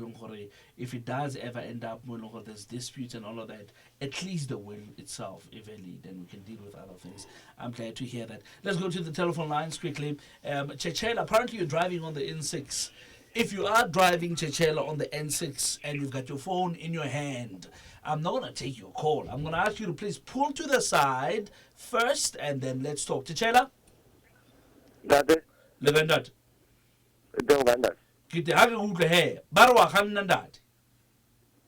If it does ever end up when there's disputes and all of that, at least the will itself, if any, then we can deal with other things. I'm glad to hear that. Let's go to the telephone lines quickly. Chechela, apparently you're driving on the N6. If you are driving, Chechela, on the N6 and you've got your phone in your hand, I'm not going to take your call. I'm going to ask you to please pull to the side first and then let's talk. Chechela? Dade, Levendat. Donganda. Kite ha ke utlwe he ba re wa kganna ntate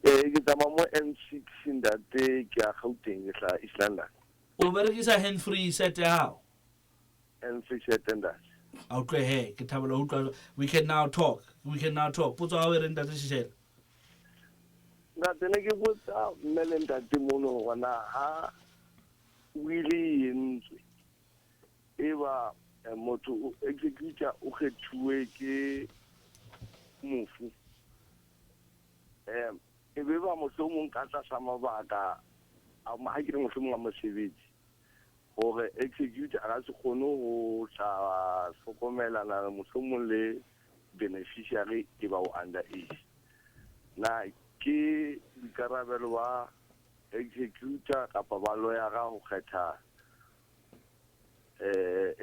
Ke tsamaya mo M6 ndate ke a Gauteng ke tla East London. o berekisa hand free set ya hao M6 attendance. a utlwe he ke thabela ho utlwa we can now talk potso ha o re ntate Shishela Ndate ne ke botsa mmele ndate mono wana ha wili yentswe. Eba motho o executor o kgethuwe ke mofu. E be ba mohlomong ka tlasa mabaka a ma ke mohlomong a mosebetsi gore executor a se kgone ho tla hlokomelana mohlomong le beneficiary e ba o under age. Na ke dikarabelo ba executor kapa ba lawyer ga ho kgetha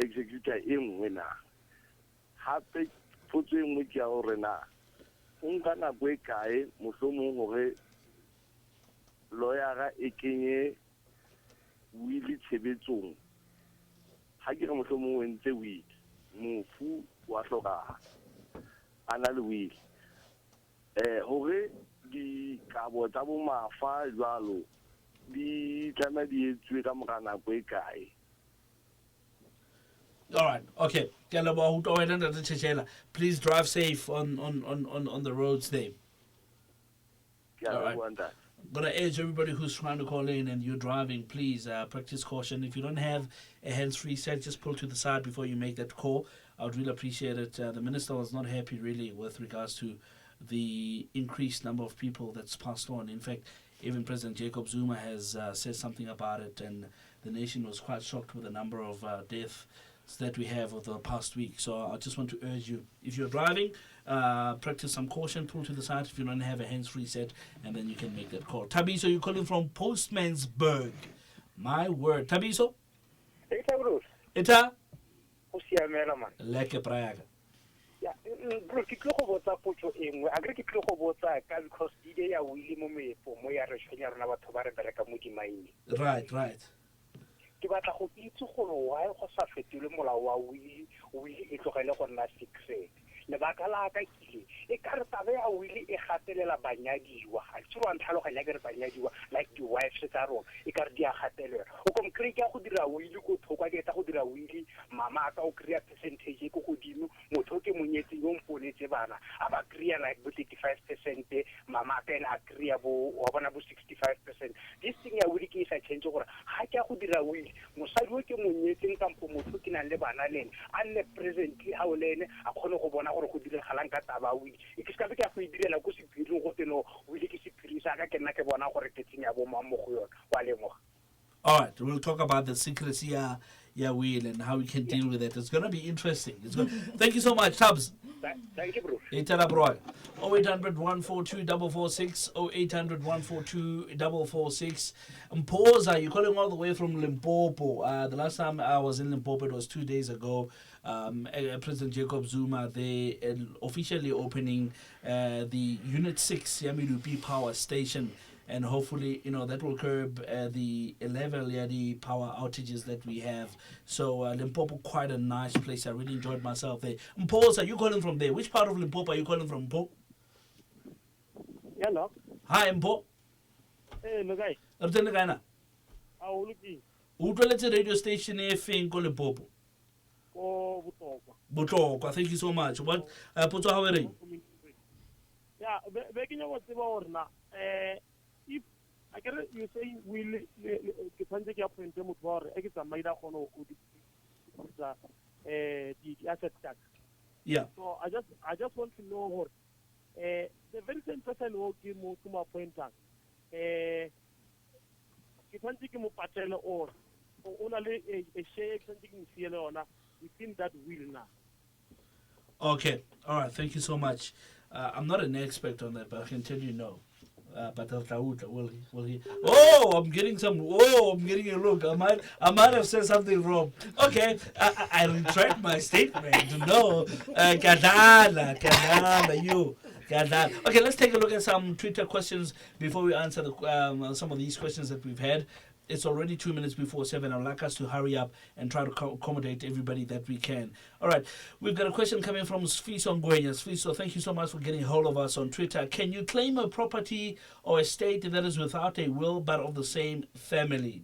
executor e nngwe na hape potso e nngwe ke ya hore na o nka nako e kae mohlomong hore lawyer e kenye will tshebetsong ha ke re mohlomong o entse will mofu wa hlokahala ana le will hore di kabo tsa bo mafa jwalo di tlameha di etswe ka mora nako e kae. All right, okay. Please drive safe on the roads there. All right. I'm going to urge everybody who's trying to call in and you're driving, please practice caution. If you don't have a hands-free set, just pull to the side before you make that call. I would really appreciate it. The minister was not happy, really, with regards to the increased number of people that's passed on. In fact, even President Jacob Zuma has said something about it, and the nation was quite shocked with the number of deaths that we have over the past week. So I just want to urge you, if you're driving, practice some caution, pull to the side if you don't have a hands-free set, and then you can make that call. Tabiso, you're calling from Postmansburg. My word. Tabiso? Eta Bruce. Eta? O siamela man. Leke prayaga. Ya, Bruce, ke tlo go botsa potso engwe. A ke tlo go botsa ka because ide ya wili mo mepo mo ya re tshwenya rona batho ba re bereka mo dimaine. Right. Ke batla go itse gore why go sa fetile molao wa wili e tlogele go nna secret. Lebaka la ka ke e ka re tabe ya wili e gatelela banyadiwa ga tsho wa ntlhaloganya ke re banyadiwa like the wives tsa rona e ka re di a gatelela o kom kry ka go dira wili go thokwa ke ta go dira wili mama ka o kry percentage go godimo motho ke monyetse yo mponetse bana a ba kry like 35% mama ka ena a kry bo wa bona bo 65%. This thing ya wili ke sa change gore ga ke go dira wili mosadi o ke monyetse kampo motho ke nang le bana lene a nne presently ha o lene a kgone go bona gore go diragalang ka taba wili e ke ska be ka go direla go se phiri go teno wili ke se phiri sa ka ke nna ke bona gore ke tsenya bo mamo go yona wa lemoga. All right, we'll talk about the secrecy will and how we can deal with it. It's going to be interesting. Thank you so much, Tubbs. Thank you, Bruce. 0800 142 446 0800 142 446. Mpoza, you're calling all the way from Limpopo. The last time I was in Limpopo, it was 2 days ago. President Jacob Zuma, they officially opening the Unit 6 Yamilupi Power Station. And hopefully, that will curb the level the power outages that we have. So Limpopo, quite a nice place. I really enjoyed myself there. Mpoza, are you calling from there? Which part of Limpopo are you calling from, Mpo? Hello. Hi, Mpo. Hey, Lugai. Rutene kana? How are you? Utlweletse radio station e feng ko Limpopo? Ko Botlokwa. Thank you so much. What potso ha we reng? Yeah, be ke nyaka tseba hore na if I get you saying will ke tshwanetse ke appoint motho wa hore e ke tsamaila gono o di asset tax. Yeah. So I just want to know what the very same person who give mo to my pointer ke tshwanetse ke mo patele or ona le a share tshwanetse ke mo fiele ona within that will now. Okay. All right. Thank you so much. I'm not an expert on that, but I can tell you no. But will he? Oh, I'm getting a look. I might have said something wrong. Okay, I retract my statement. No, Kadala, you. Okay, let's take a look at some Twitter questions before we answer some of these questions that we've had. It's already 2 minutes before 7. I'd like us to hurry up and try to accommodate everybody that we can. All right. We've got a question coming from Sfiso Ngwenya. Sfiso, thank you so much for getting hold of us on Twitter. Can you claim a property or estate that is without a will but of the same family?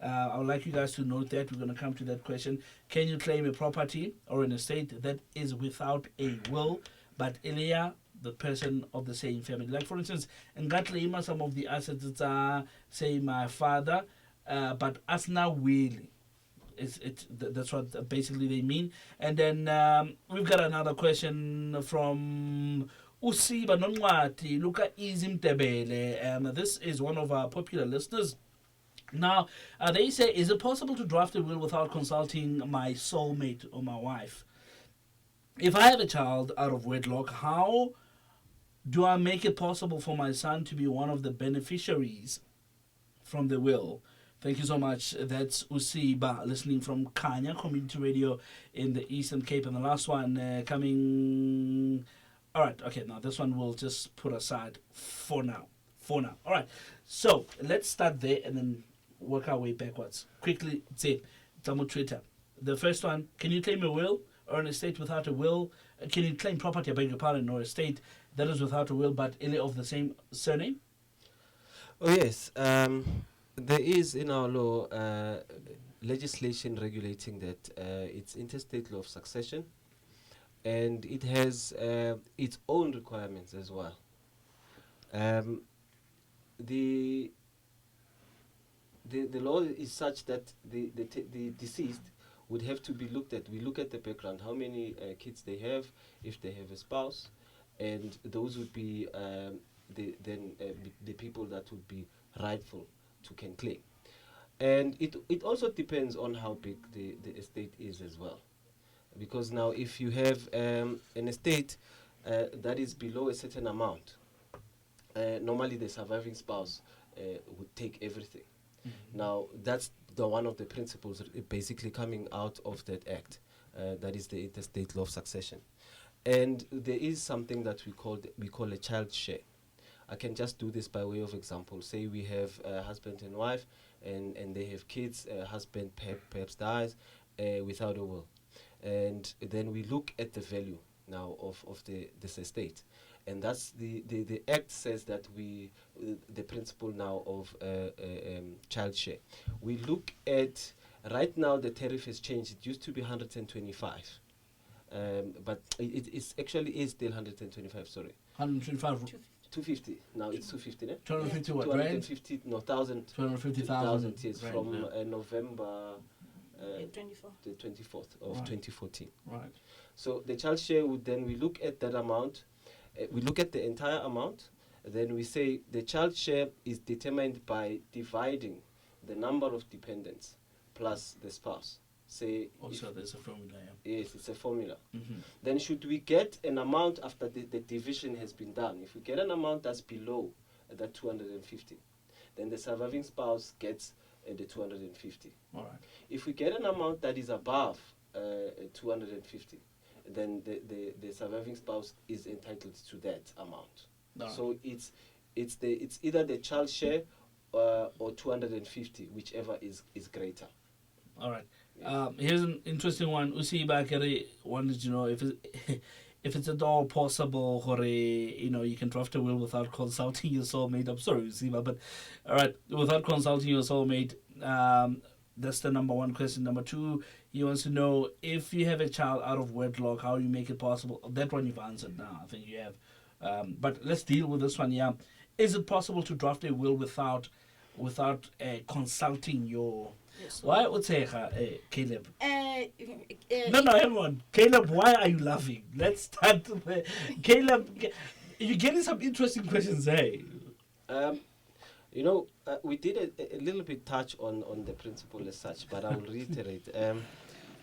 I would like you guys to note that. We're going to come to that question. Can you claim a property or an estate that is without a will but Elia, the person of the same family? Like, for instance, in Gatlima, some of the assets are, say, my father, but us now will. That's what basically they mean. And then we've got another question from Usiba Nonwati, Luka Izimtebele. This is one of our popular listeners. Now, they say, is it possible to draft a will without consulting my soulmate or my wife? If I have a child out of wedlock, how do I make it possible for my son to be one of the beneficiaries from the will? Thank you so much. That's Usiba listening from Kanya Community Radio in the Eastern Cape. And the last one coming... All right, okay, now this one we'll just put aside for now. for now. All right. So let's start there and then work our way backwards. Quickly, say, Tamu Twitter. The first one, can you claim a will or an estate without a will? Can you claim property, I beg your pardon, or estate that is without a will but any of the same surname? Oh yes, there is in our law legislation regulating that. It's interstate law of succession, and it has its own requirements as well. The law is such that the deceased would have to be looked at. We look at the background, how many kids they have, if they have a spouse, and those would be the people that would be rightful to can claim. And it also depends on how big the estate is as well. Because now if you have an estate that is below a certain amount, normally the surviving spouse would take everything. Now that's the one of the principles basically coming out of that act, that is the interstate law of succession. And there is something that we call a child share. I can just do this by way of example. Say we have a husband and wife, and they have kids. Husband perhaps dies without a will, and then we look at the value now of this estate, and that's the act says that we the principle now of child share. We look at right now the tariff has changed. It used to be 125. But it's actually is still 125. Sorry, 125. 250. Now it's 250. 250 what? 250. No, 1,000. 250,000. Yes, right, from yeah. November. 24. The 24th of Right. 2014. Right. So the child share would then we look at that amount. We look at the entire amount. Then we say the child share is determined by dividing the number of dependents plus the spouse. Say Also, there's a formula. Yeah. yes, it's a formula. Mm-hmm. Then should we get an amount after the division has been done? If we get an amount that's below that 250, then the surviving spouse gets the 250. All right. If we get an amount that is above 250, then the surviving spouse is entitled to that amount. All right. So it's either the child share or 250, whichever is greater. All right. Here's an interesting one. Usi Bakari wanted to know if it's at all possible, you can draft a will without consulting your soulmate. I'm sorry, Usiba, but all right, without consulting your soulmate. That's the number one question. Number two, he wants to know if you have a child out of wedlock, how you make it possible. That one you've answered now. I think you have. But let's deal with this one. Yeah, is it possible to draft a will without consulting your? Yes. Why would say Caleb? No, No, hang on. Caleb, why are you laughing? Let's start with Caleb. You're getting some interesting questions, hey? We did a little bit touch on the principle as such, but I will reiterate.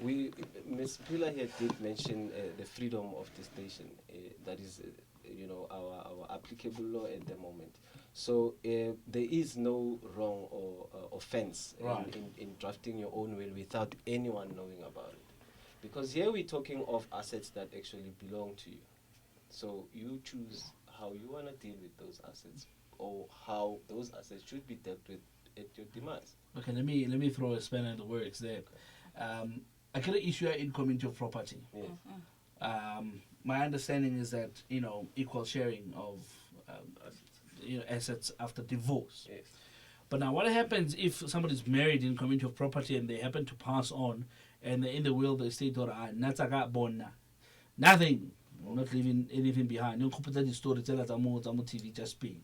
Ms. Pila here did mention the freedom of the station. That is, our applicable law at the moment. So there is no wrong or offense Right. in drafting your own will without anyone knowing about it. Because here we're talking of assets that actually belong to you. So you choose how you want to deal with those assets or how those assets should be dealt with at your demise. Okay, let me throw a spanner in the works there. I get an issue in community of property. Yes. My understanding is that equal sharing of assets after divorce. Yes. But now, what happens if somebody's married in community of property and they happen to pass on, and in the will they state nothing, not leaving anything behind. You could put that story tell us TV just paid.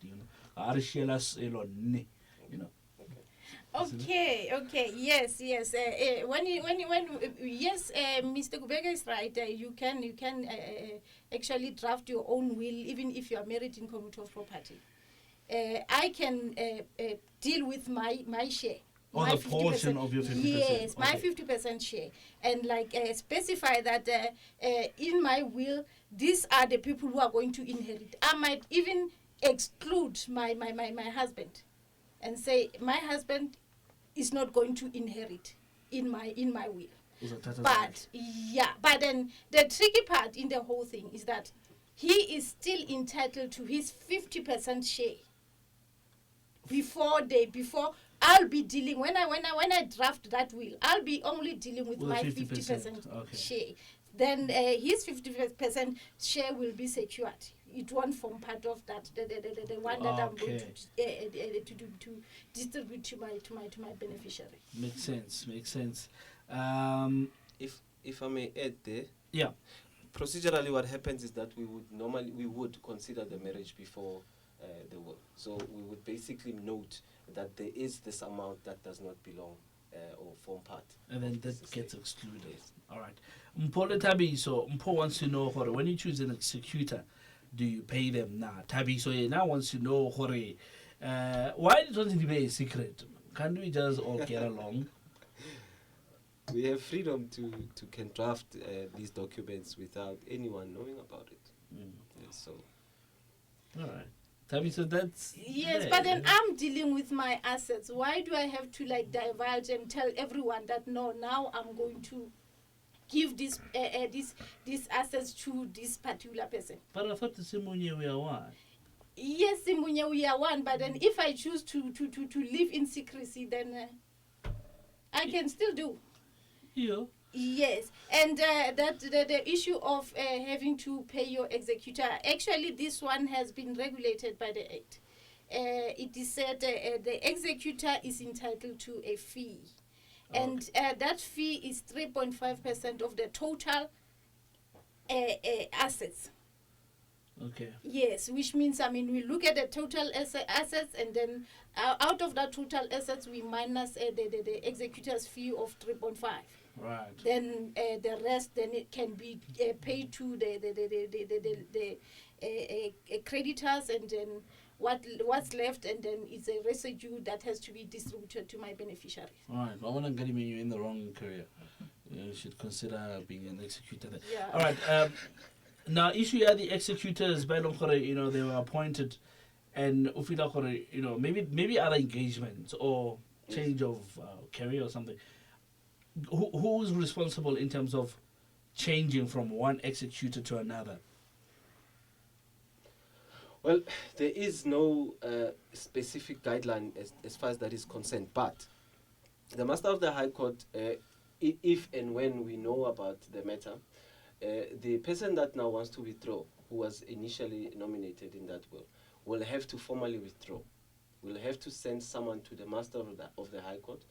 Okay, yes. Mr. Kubeka is right. You can actually draft your own will even if you are married in community of property. I can deal with my share. Or My the portion of your 50%. Yes, my Okay. 50% share. And specify that in my will, these are the people who are going to inherit. I might even exclude my husband and say my husband is not going to inherit in my will. But then the tricky part in the whole thing is that he is still entitled to his 50% share before I'll be dealing when I draft that will, I'll be only dealing with With my 50%, 50% okay. share. Then his 50% share will be secured. It won't form part of that the one that I'm going to distribute to my beneficiary. Makes sense. If I may add there, Yeah. procedurally what happens is that we would consider the marriage before the will. So we would basically note that there is this amount that does not belong or form part. And then of that this gets estate. excluded. Yes. All right. Mpole Tabiso, Mpo wants to know hore, when you choose an executor, do you pay them now? Tabiso now wants to know hore, why doesn't it be a secret? Can't we just all get along? We have freedom to can draft these documents without anyone knowing about it. Yes, so All right. Tabiso, that's Yes, yeah. but then I'm dealing with my assets. Why do I have to like divulge and tell everyone that no, now I'm going to give these assets to this particular person? But I thought the Simunye we are one. Yes, Simunye, we are one, but then if I choose to live in secrecy, then I can still do. Yeah. Yes, and that the issue of having to pay your executor, actually this one has been regulated by the Act. It is said the executor is entitled to a fee, and that fee is 3.5% of the total assets. Okay. Yes, which means, I mean, we look at the total assets, and then out of that total assets, we minus the executor's fee of 3.5. Right. Then the rest, then it can be paid to the creditors, and then what's left, and then it's a residue that has to be distributed to my beneficiary. All right. I want to get you in the wrong career. You should consider being an executor there. Yeah. All right. Now, issue are the executors, by you know, they were appointed, and you know, maybe other engagements or change of career or something. Who's responsible in terms of changing from one executor to another? well, there is no specific guideline as far as that is concerned, but the Master of the High Court, if and when we know about the matter, the person that now wants to withdraw, who was initially nominated in that will have to formally withdraw. Will have to send someone to the Master of the High Court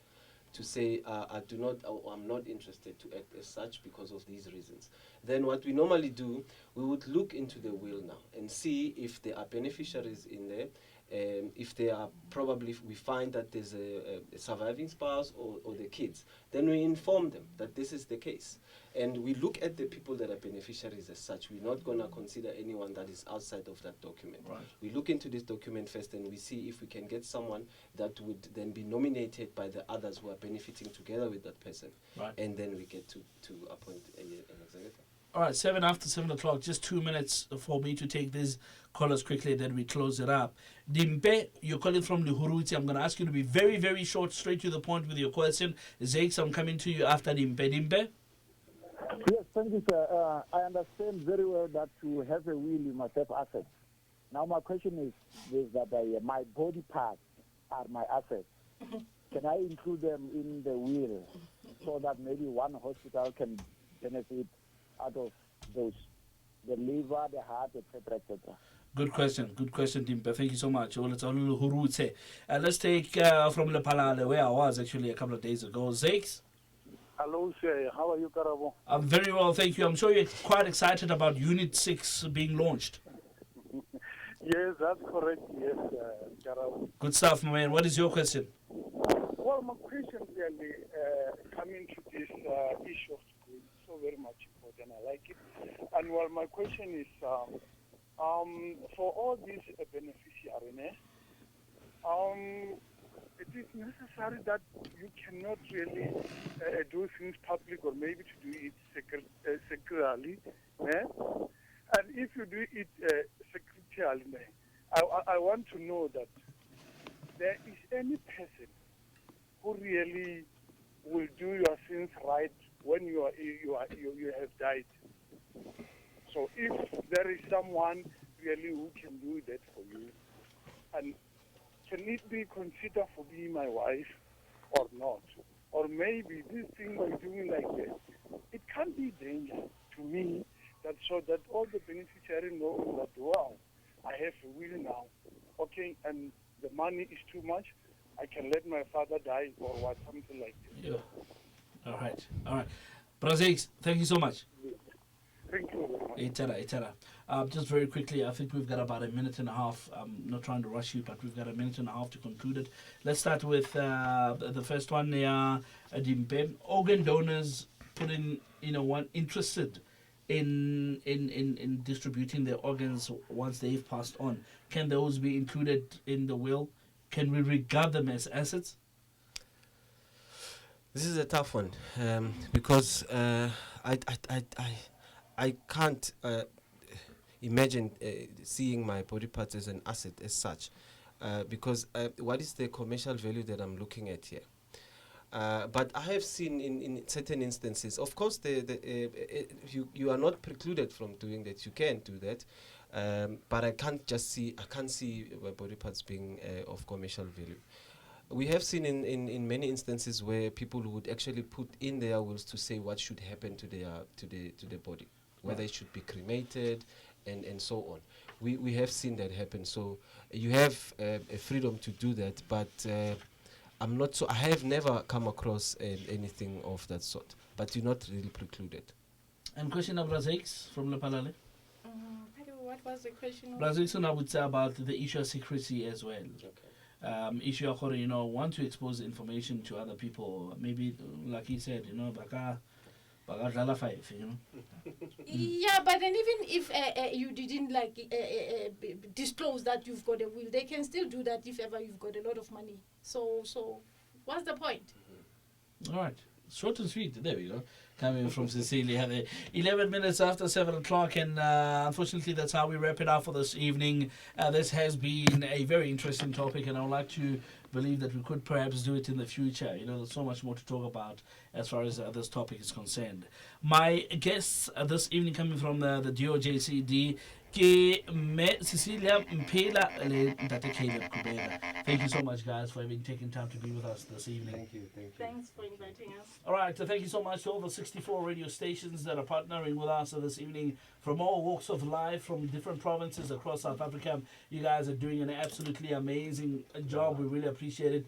to say, I'm not interested to act as such because of these reasons. Then what we normally do, we would look into the will now and see if there are beneficiaries in there. If they are we find that there's a surviving spouse or the kids, then we inform them that this is the case. And we look at the people that are beneficiaries as such. We're not going to consider anyone that is outside of that document. Right. We look into this document first and we see if we can get someone that would then be nominated by the others who are benefiting together with that person. Right. And then we get to appoint an executor. All right, 7:07, just 2 minutes for me to take these callers quickly, then we close it up. Dimpe, you're calling from Lihuruti. I'm going to ask you to be very, very short, straight to the point with your question. Zakes, I'm coming to you after Dimpe. Dimpe? Yes, thank you, sir. I understand very well that to have a will, you must have assets. Now, my question is that my body parts are my assets. Can I include them in the will so that maybe one hospital can benefit out of those, the liver, the heart, etc., etc.? Good question, Dimpe. Thank you so much. Well, it's a little Hurute. Let's take from Lepalale, where I was actually a couple of days ago. Zakes? Hello, sir. How are you, Karabo? I'm very well, thank you. I'm sure you're quite excited about Unit 6 being launched. Yes, that's correct. Yes, Karabo. Good stuff, my man. What is your question? Well, my question really coming to this issue of school is so very much important. I like it. And well, my question is, for all these beneficiaries, it is necessary that you cannot really do things public or maybe to do it secretly. And if you do it secretly, I want to know that there is any person who really will do your things right when you have died. So if there is someone really who can do that for you, and can it be considered for being my wife or not? Or maybe this thing by doing like that, it can be dangerous to me, that so that all the beneficiaries know that, wow, I have a will now, okay, and the money is too much, I can let my father die or what, something like that. Yeah. All right. Brazix, thank you so much. Thank you very much. Just very quickly, I think we've got about a minute and a half. I'm not trying to rush you, but we've got a minute and a half to conclude it. Let's start with the first one. Adimpe. Organ donors put in, one interested in distributing their organs once they've passed on. Can those be included in the will? Can we regard them as assets? This is a tough one because I can't imagine seeing my body parts as an asset as such, because what is the commercial value that I'm looking at here? But I have seen in certain instances, of course, you are not precluded from doing that. You can do that, but I can't see my body parts being of commercial value. We have seen in many instances where people would actually put in their wills to say what should happen to the body, whether it should be cremated and so on. We have seen that happen. So you have a freedom to do that, but I have never come across anything of that sort. But you're not really precluded. And question number 6 from Lepalale. What was the question? Brazil, I would say about the issue of secrecy as well. Okay. Issue of, want to expose information to other people. Maybe, like he said, baka dlala 5, Yeah, but then even if you didn't disclose that you've got a will, they can still do that if ever you've got a lot of money. So what's the point? All right. Short and sweet. There we go. Coming from Cecilia. 11 minutes after 7 o'clock, and unfortunately that's how we wrap it up for this evening. This has been a very interesting topic, and I would like to believe that we could perhaps do it in the future. There's so much more to talk about as far as this topic is concerned. My guests this evening coming from the DOJCD, Cecilia Mpela and Ntate Caleb Kubera. Thank you so much, guys, for having taken time to be with us this evening. Thank you. Thanks for inviting us. All right, thank you so much to all the 64 radio stations that are partnering with us this evening from all walks of life, from different provinces across South Africa. You guys are doing an absolutely amazing job. We really appreciate it.